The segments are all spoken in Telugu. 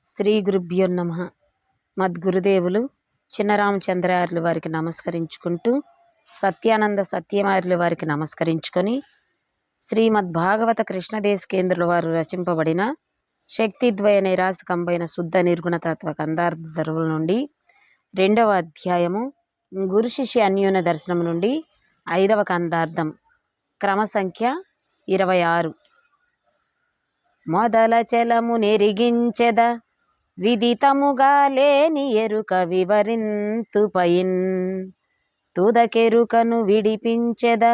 శ్రీ గురుభ్యో నమః. మద్గురుదేవులు చిన్నరామచంద్రార్యుల వారికి నమస్కరించుకుంటూ, సత్యానంద సత్యమార్యుల వారికి నమస్కరించుకొని, శ్రీమద్భాగవత కృష్ణదేశికేంద్రుల వారు రచింపబడిన శక్తిద్వయ నిరాశకంబైన శుద్ధ నిర్గుణ తత్వ కందార్థ ధరువుల నుండి 2వ అధ్యాయము గురు శిష్య అన్యోన్య దర్శనం నుండి 5వ కందార్థం క్రమ సంఖ్య 26. మొదల చలము నెరిగించెద విదితముగా లేని ఎరుక వివరింతుపయిన్ తుదకెరుకను విడిపించెద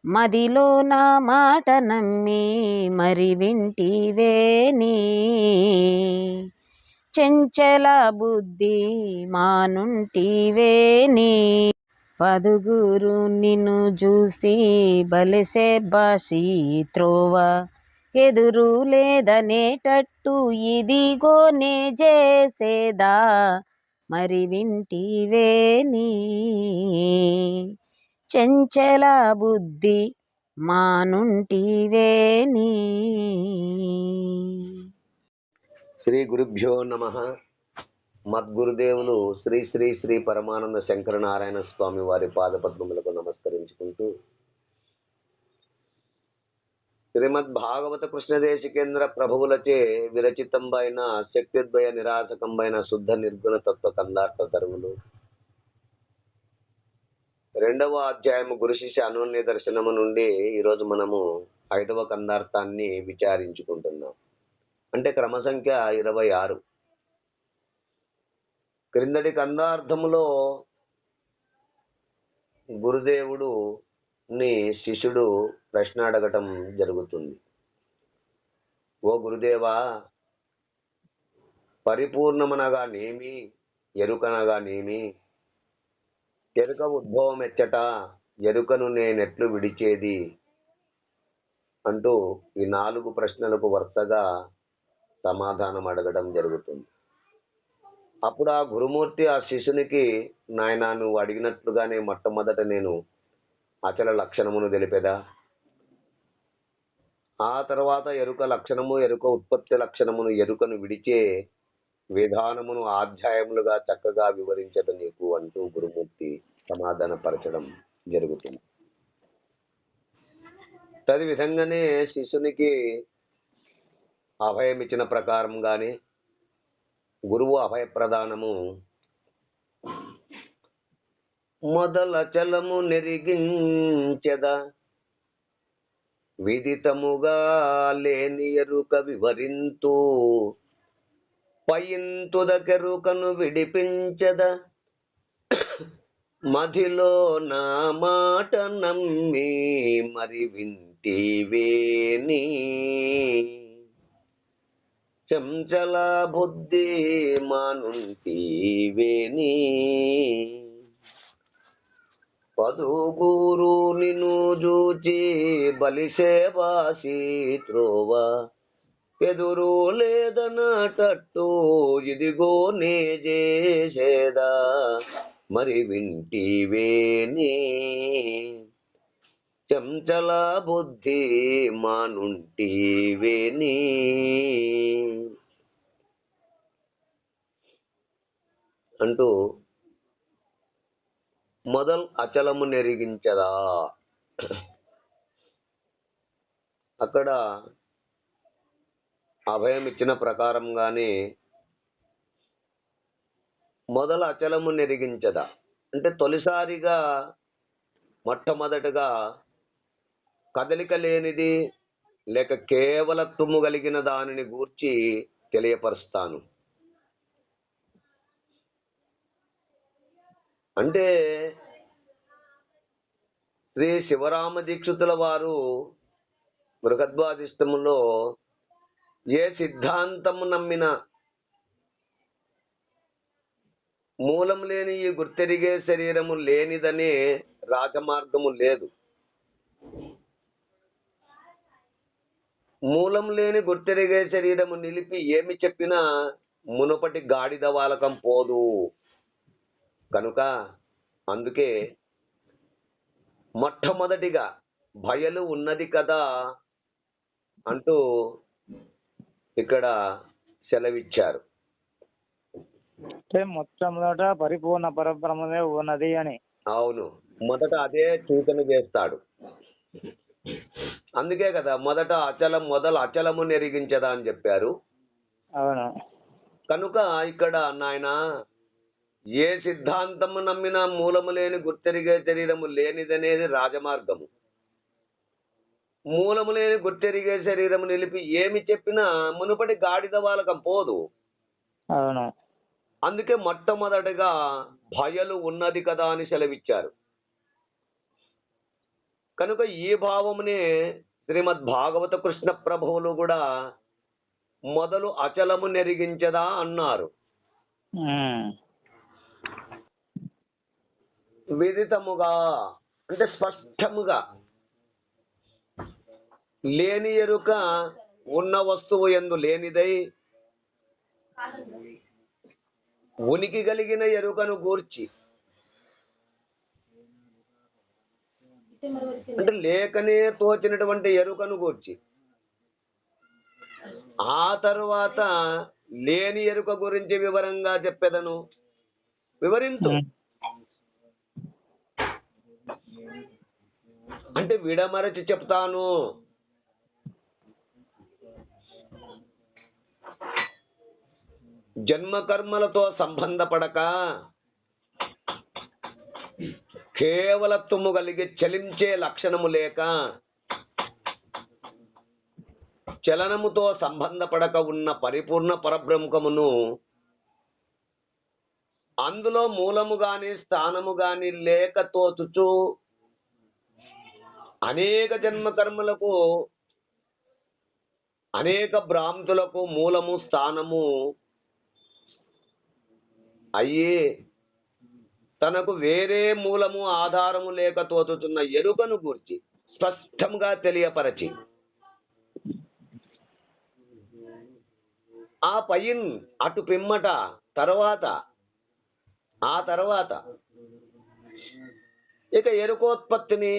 మదిలో నా మాట నమ్మి మరి వింటివేని చెంచల బుద్ధి మానుంటివేని పదుగురు నిన్ను చూసి బలిసే బాసి త్రోవ ఎదురు లేదనేటట్టు ఇదిగోనే చేసేదా మరి వింటివేని చెంచల బుద్ధి మానుంటివేని. శ్రీ గురుభ్యో నమః. మద్గురుదేవులు శ్రీ శ్రీ శ్రీ పరమానంద శంకరనారాయణ స్వామి వారి పాదపద్మములకు నమస్కరించుకుంటూ, శ్రీమద్ భాగవత కృష్ణదేశికేంద్ర ప్రభువులచే విరచితంబైన శక్తిద్వయ నిరాశకంబైన శుద్ధ నిర్గుణ తత్వ కందార్థ తరువులు 2వ అధ్యాయము గురు శిష్య అనోన్య దర్శనము నుండి ఈరోజు మనము 5వ కందార్థాన్ని విచారించుకుంటున్నాం. అంటే క్రమ సంఖ్య 26. క్రిందటి కందార్థములో గురుదేవుడు ని శిష్యుడు ప్రశ్న అడగటం జరుగుతుంది. ఓ గురుదేవా, పరిపూర్ణమనగా నేమి, ఎరుకనగా నేమి, ఎరుక ఉద్భవం ఎచ్చట, ఎరుకను నేనెట్లు విడిచేది అంటూ ఈ 4 ప్రశ్నలకు వరుసగా సమాధానం అడగడం జరుగుతుంది. అప్పుడు ఆ గురుమూర్తి ఆ శిష్యునికి, నాయనా, నువ్వు అడిగినట్లుగానే మొట్టమొదట నేను అచల లక్షణమును తెలిపేదా, ఆ తర్వాత ఎరుక లక్షణము, ఎరుక ఉత్పత్తి లక్షణమును, ఎరుకను విడిచే విధానమును అధ్యాయములుగా చక్కగా వివరించదు నీకు అంటూ గురుమూర్తి సమాధానపరచడం జరుగుతుంది. తది విధంగానే శిష్యునికి అభయం ఇచ్చిన ప్రకారంగానే గురువు అభయ ప్రదానము మొదల చలము నెరిగించెద విదితముగా లేని ఎరుక వివరింతు పయింతుదకెరుకను విడిపించద మదిలో నా మాట నమ్మి మరి వింటివేని చెంచల బుద్ధి మానుంటివేని పదుగురు నిన్ను జూచి బలిసేవాసి త్రోవ ఎదురు లేదనటట్టు ఇదిగో నే చేసేదా మరి వింటివేని చెంచల బుద్ధి మానుంటివేని అంటూ మొదల్ అచలము నెరిగించదా. అక్కడ అభయం ఇచ్చిన ప్రకారంగానే మొదల అచలము నెరిగించదా అంటే తొలిసారిగా మొట్టమొదటగా కదలిక లేనిది లేక కేవలత్వము కలిగిన దానిని గూర్చి తెలియపరుస్తాను. అంటే శ్రీ శివరామ దీక్షితుల వారు బృహద్వాదిష్టములో ఏ సిద్ధాంతము నమ్మిన మూలం లేని ఈ గుర్తెరిగే శరీరము లేనిదనే రాజమార్గము లేదు. మూలం లేని గుర్తెరిగే శరీరము నిలిపి ఏమి చెప్పినా మునుపటి గాడిద వాలకం పోదు. కనుక అందుకే మొట్టమొదటిగా భయలు ఉన్నది కదా అంటూ ఇక్కడ సెలవిచ్చారు. అంటే మొట్టమొదట పరిపూర్ణ పరబ్రహ్మమే ఉన్నది అని. అవును, మొదట అదే సూచన చేస్తాడు. అందుకే కదా మొదట మొదలు అచలము నెరిగించదా అని చెప్పారు. అవును. కనుక ఇక్కడ నాయన ఏ సిద్ధాంతము నమ్మినా మూలము లేని గుర్తెరిగే శరీరము లేనిదనేది రాజమార్గము. మూలము లేని గుర్తెరిగే శరీరము నిలిపి ఏమి చెప్పినా మునుపటి గాడిద వాళ్ళకం పోదు. అవును. అందుకే మొట్టమొదటిగా భయలు ఉన్నది కదా అని సెలవిచ్చారు. కనుక ఈ భావమునే శ్రీమద్ భాగవత కృష్ణ ప్రభువులు కూడా మొదలు అచలము నెరిగించదా అన్నారు. విదితముగా అంటే స్పష్టముగా, లేని ఎరుక ఉన్న వస్తువు యందు లేనిదై ఉనికి కలిగిన ఎరుకను గూర్చి, అంటే లేకనే తోచినటువంటి ఎరుకను గూర్చి, ఆ తరువాత లేని ఎరుక గురించి వివరంగా చెప్పెదను. వివరింతు అంటే విడమరచి చెప్తాను. జన్మ కర్మలతో సంబంధపడక కేవలత్వము కలిగి చలించే లక్షణము లేక చలనముతో సంబంధపడక ఉన్న పరిపూర్ణ పరబ్రహ్మమును, అందులో మూలము గాని స్థానము గాని లేక తోచుచు అనేక జన్మ కర్మలకు అనేక భ్రాంతులకు మూలము స్థానము అయ్యి తనకు వేరే మూలము ఆధారము లేక తోచుతున్న ఎరుకను గూర్చి స్పష్టంగా తెలియపరచి, ఆ పైన్ అటు పిమ్మట ఆ తర్వాత ఇక ఎరుకోత్పత్తిని,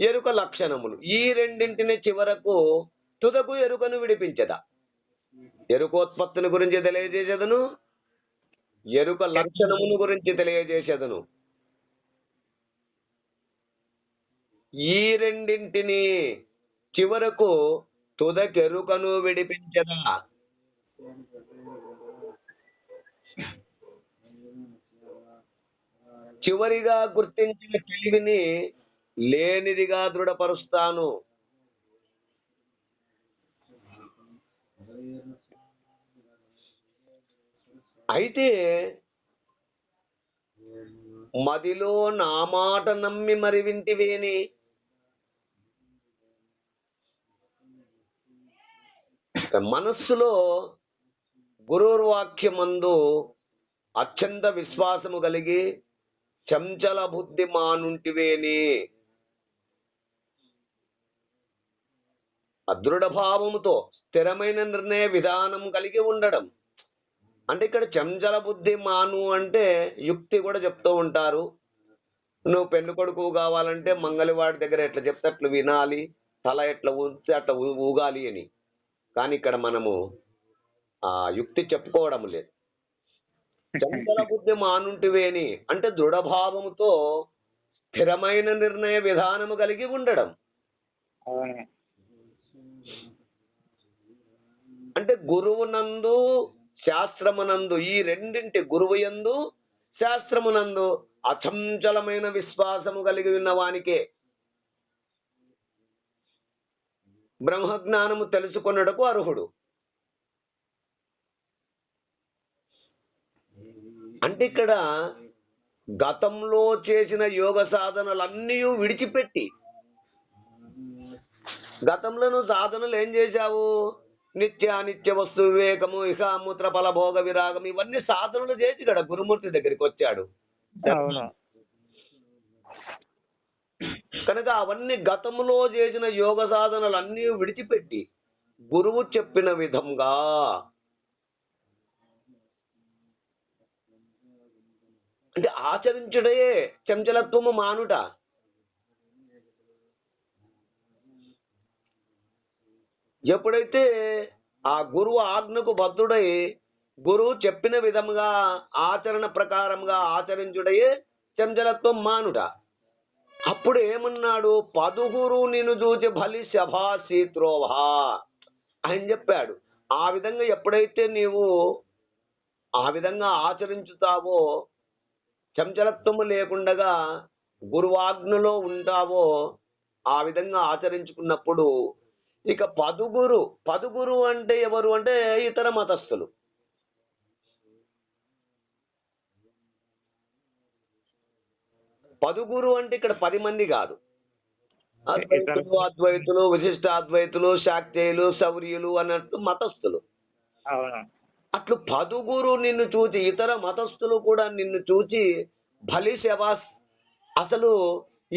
ఎరుక లక్షణములు ఈ రెండింటిని చివరకు తుదకు ఎరుకను విడిపించదా. ఎరుకోత్పత్తిని గురించి తెలియజేసేదను, ఎరుక లక్షణమును గురించి తెలియజేసేదను. ఈ రెండింటిని చివరకు తుదకెరుకను విడిపించదా. చివరిగా గుర్తించిన తెలివిని లేనిదిగా దృఢపరుస్తాను. అయితే మదిలో నా మాట నమ్మి మరి వింటివేని, మనస్సులో గురుర్వాక్యమందు అత్యంత విశ్వాసము కలిగి చంచల బుద్ధి మానుంటివేని, అదృఢ భావముతో స్థిరమైన నిర్ణయ విధానం కలిగి ఉండడం. అంటే ఇక్కడ చంచల బుద్ధి మాను అంటే యుక్తి కూడా చెప్తూ ఉంటారు. నువ్వు పెళ్లి కొడుకు కావాలంటే మంగళవాడి దగ్గర ఎట్లా చెప్తే అట్లా వినాలి, తల ఎట్లా ఊస్తే అట్లా ఊగాలి అని. కానీ ఇక్కడ మనము ఆ యుక్తి చెప్పుకోవడం లేదు. చంచల బుద్ధి మానుంటివేని అంటే దృఢభావముతో స్థిరమైన నిర్ణయ విధానము కలిగి ఉండడం. అంటే గురువునందు శాస్త్రమునందు, ఈ రెండింటి గురువు యందు శాస్త్రమునందు అచంచలమైన విశ్వాసము కలిగి ఉన్న వానికే బ్రహ్మజ్ఞానము తెలుసుకొనుటకు అర్హుడు. అంటే ఇక్కడ గతంలో చేసిన యోగ సాధనలన్నీ విడిచిపెట్టి, గతంలో నువ్వు సాధనలు ఏం చేశావు? నిత్యానిత్య వస్తు వివేకము, ఇహామూత్ర ఫల భోగ విరాగం, ఇవన్నీ సాధనలు చేసి ఇక్కడ గురుమూర్తి దగ్గరికి వచ్చాడు. కనుక అవన్నీ గతంలో చేసిన యోగ సాధనలన్నీ విడిచిపెట్టి గురువు చెప్పిన విధంగా అంటే ఆచరించుడే చంచలత్వము మానుట. ఎప్పుడైతే ఆ గురువు ఆజ్ఞకు బద్ధుడై గురువు చెప్పిన విధముగా ఆచరణ ప్రకారంగా ఆచరించుటయే చంచలత్వం మానుట. అప్పుడు ఏమన్నాడు? పదుగురు నిన్ను చూచి బలి శభాసి త్రోవా అని చెప్పాడు. ఆ విధంగా ఎప్పుడైతే నీవు ఆ విధంగా ఆచరించుతావో, చంచలత్వము లేకుండగా గురువాజ్ఞలో ఉంటావో, ఆ విధంగా ఆచరించుకున్నప్పుడు ఇక పదుగురు అంటే ఎవరు అంటే ఇతర మతస్థులు. పదుగురు అంటే ఇక్కడ 10 మంది కాదు. అద్వైతులు, అద్వైతులు, విశిష్టాద్వైతులు, శాక్తేయులు, శౌర్యులు అన్నట్టు మతస్థులు. అవును. అట్లు పదుగురు నిన్ను చూచి, ఇతర మతస్థులు కూడా నిన్ను చూచి భలి శబాస్, అసలు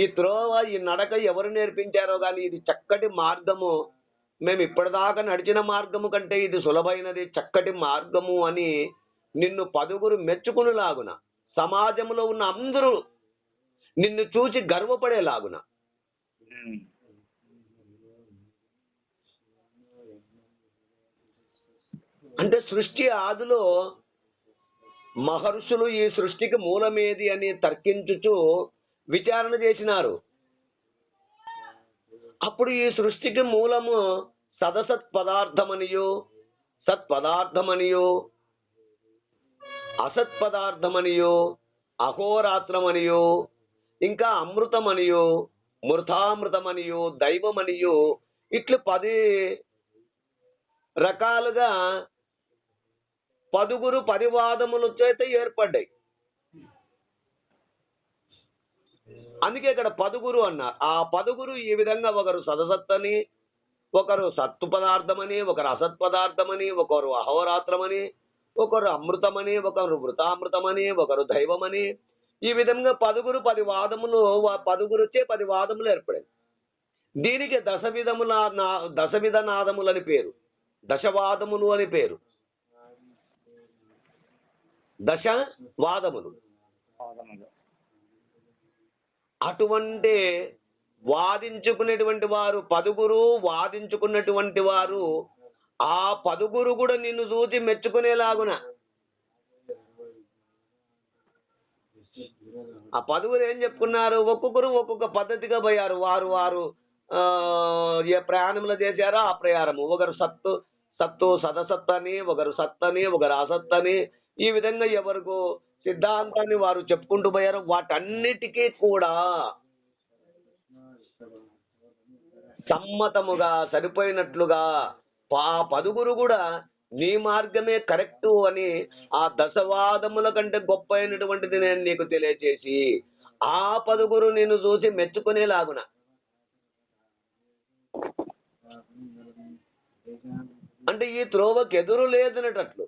ఈ త్రోవ, ఈ నడక ఎవరు నేర్పించారో గాని ఇది చక్కటి మార్గము, మేము ఇప్పటిదాకా నడిచిన మార్గము కంటే ఇది సులభైనది, చక్కటి మార్గము అని నిన్ను పదుగురు మెచ్చుకునేలాగున, సమాజంలో ఉన్న అందరూ నిన్ను చూచి గర్వపడేలాగున. అంటే సృష్టి ఆదిలో మహర్షులు ఈ సృష్టికి మూలమేది అని తర్కించుచు విచారణ చేసినారు. అప్పుడు ఈ సృష్టికి మూలము సదసత్ పదార్థమనియో, సత్పదార్థమనియో, అసత్ పదార్థమనియో, అహోరాత్రమనియో, ఇంకా అమృతమనియో, మృతామృతమనియో, దైవమనియో, ఇట్లు 10 రకాలుగా పదుగురు పరివాదముల చేత ఏర్పడ్డాయి. అందుకే ఇక్కడ పదుగురు అన్నారు. ఆ పదుగురు ఈ విధంగా ఒకరు సదసత్తని, ఒకరు సత్తు పదార్థమని, ఒకరు అసత్ పదార్థమని, ఒకరు అహోరాత్రమని, ఒకరు అమృతమని, ఒకరు మృతామృతమని, ఒకరు దైవమని, ఈ విధంగా పదుగురు 10 వాదములు, పదుగురుచే 10 వాదములు ఏర్పడాయి. దీనికి దశవిధ నాదములు అని పేరు, దశవాదములు అని పేరు, దశవాదములు. అటువంటి వాదించుకునేటువంటి వారు పదుగురు, వాదించుకున్నటువంటి వారు ఆ పదుగురు కూడా నిన్ను చూసి మెచ్చుకునేలాగున. ఆ పదుగురు ఏం చెప్పుకున్నారు? ఒక్కొక్కరు ఒక్కొక్క పద్ధతిగా పోయారు. వారు ఏ ప్రయాణంలో చేశారో ఆ ప్రయాణము. ఒకరు సత్తు సదసత్తని, ఒకరు సత్తని, ఒకరు అసత్తని, ఈ విధంగా ఎవరికి సిద్ధాంతాన్ని వారు చెప్పుకుంటూ పోయారు. వాటన్నిటికీ కూడా సమ్మతముగా సరిపోయినట్లుగా ఆ పదుగురు కూడా నీ మార్గమే కరెక్టు అని ఆ దశవాదముల కంటే గొప్ప అయినటువంటిది నేను నీకు తెలియచేసి ఆ పదుగురు నిన్ను చూసి మెచ్చుకునేలాగున. అంటే ఈ త్రోవకు ఎదురు లేదనేటట్లు.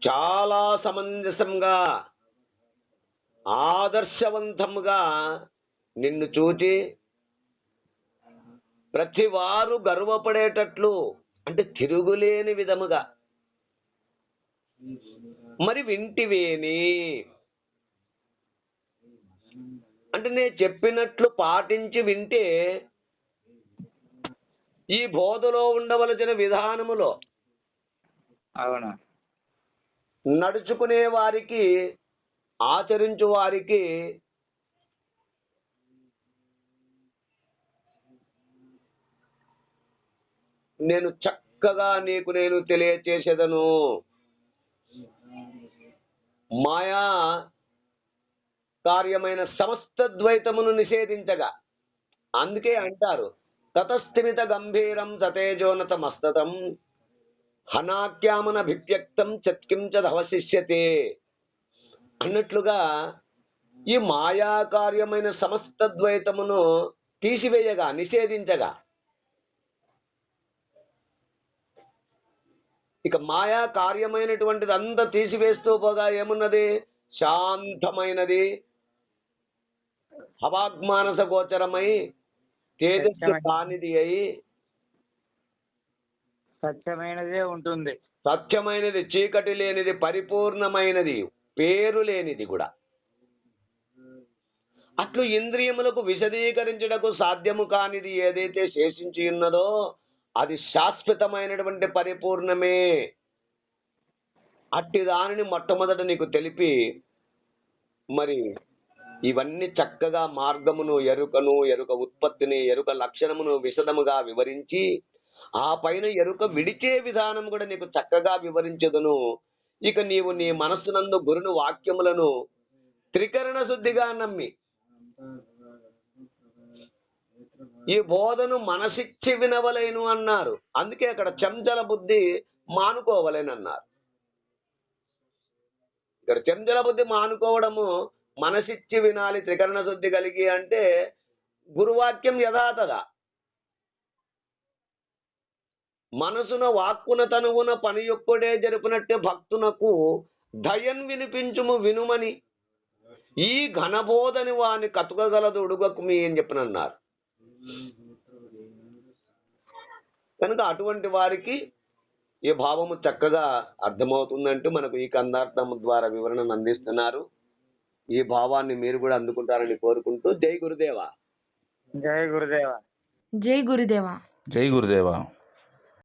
చాలా సమంజసంగా, ఆదర్శవంతంగా నిన్ను చూచి ప్రతి వారు గర్వపడేటట్లు, అంటే తిరుగులేని విధముగా. మరి వింటివేని అంటే నేను చెప్పినట్లు పాటించి వింటే ఈ బోధలో ఉండవలసిన విధానములో అవును నడుచుకునే వారికి, ఆచరించు వారికి నేను చక్కగా నీకు నేను తెలియచేసేదను. మాయా కార్యమైన సమస్త ద్వైతమును నిషేధించగా. అందుకే అంటారు తతస్థిమిత గంభీరం సతేజోనత మస్తతం హనాక్యామన భివ్యక్తం చత్కించదవశిష్యతే అన్నట్లుగా ఈ మాయా కార్యమైన సమస్త ద్వైతమును తీసివేయగా, నిషేధించగా, ఇక మాయా కార్యమైనటువంటిది అంతా తీసివేస్తూ పోగా ఏమున్నది? శాంతమైనది, హవాగ్మానస గోచరమై, తేజస్సు కానిది అయి, సత్యమైనదే ఉంటుంది. సత్యమైనది, చీకటి లేనిది, పరిపూర్ణమైనది, పేరు లేనిది కూడా. అట్లు ఇంద్రియములకు విశదీకరించుటకు సాధ్యము కానిది ఏదైతే శేషించి ఉన్నదో అది శాశ్వతమైనటువంటి పరిపూర్ణమే. అట్టి దానిని మొట్టమొదట నీకు తెలిపి మరి ఇవన్నీ చక్కగా మార్గమును, ఎరుకను, ఎరుక ఉత్పత్తిని, ఎరుక లక్షణమును విశదముగా వివరించి ఆ పైన ఎరుక విడిచే విధానం కూడా నీకు చక్కగా వివరించదును. ఇక నీవు నీ మనస్సునందు గురుని వాక్యములను త్రికరణ శుద్ధిగా నమ్మి ఈ బోధను మనసిచ్చి వినవలేను అన్నారు. అందుకే అక్కడ చెంచల బుద్ధి మానుకోవలేనన్నారు. ఇక్కడ చెంచల బుద్ధి మానుకోవడము మనసిచ్చి వినాలి త్రికరణ శుద్ధి కలిగి అంటే గురువాక్యం యథాతథ మనసున వాక్కున తనువున పని యొక్కడే జరుపునట్టే భక్తునకు దయన్ వినిపించుము వినుమని ఈ ఘనబోధని వాని కతుకగలదు ఉడుగకుమి అని చెప్పనన్నారు. కనుక అటువంటి వారికి ఈ భావము చక్కగా అర్థమవుతుందంటూ మనకు ఈ కందార్థము ద్వారా వివరణను అందిస్తున్నారు. ఈ భావాన్ని మీరు కూడా అందుకుంటారని కోరుకుంటూ జై గురుదేవా. జై గురుదేవ. జై గురుదేవా. జై గురుదేవా.